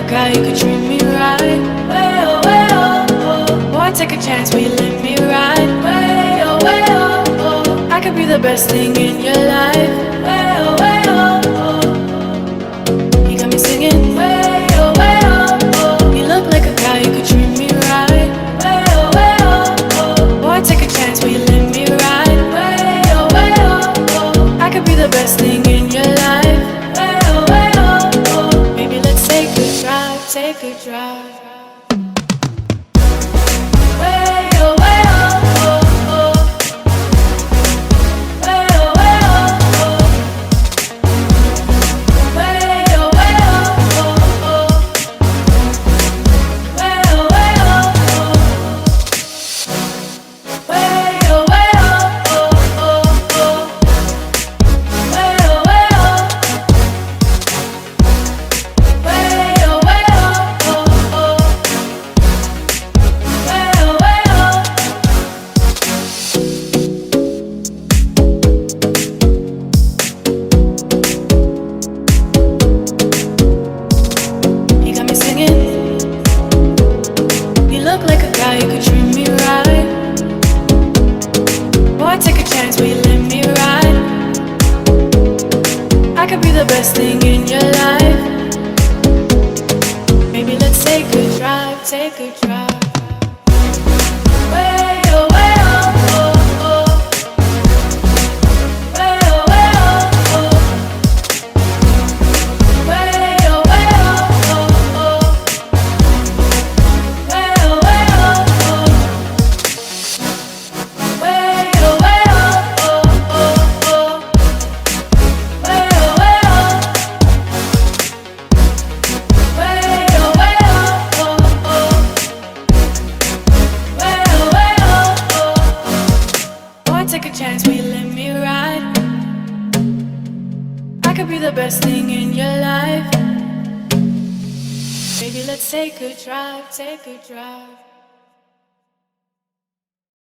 a guy, you could treat me right. Way oh, way oh, oh. Boy, take a chance, will you let me ride? Way oh, way oh, oh. I could be the best thing in your life. Way oh, way oh, oh. You got me singing. Way oh, way oh, oh. You look like a guy, you could treat me right. Way oh, oh. Boy, take a chance, will you let me ride? Way oh, oh. I could be the best thing in your life. Way oh, oh. Maybe let's take a drive, take a drive. Way oh, oh, oh. Way oh, oh. Way oh, oh. Way oh, oh. Way oh, oh. Way oh, oh. You could treat me right. Boy, take a chance, will you let me ride? I could be the best thing in your life. Maybe let's take a drive, take a drive. Way oh, oh, oh. Way oh, oh. Way oh, oh. Way oh, take a chance, will you let me ride? I could be the best thing in your life. Maybe let's take a drive, take a drive.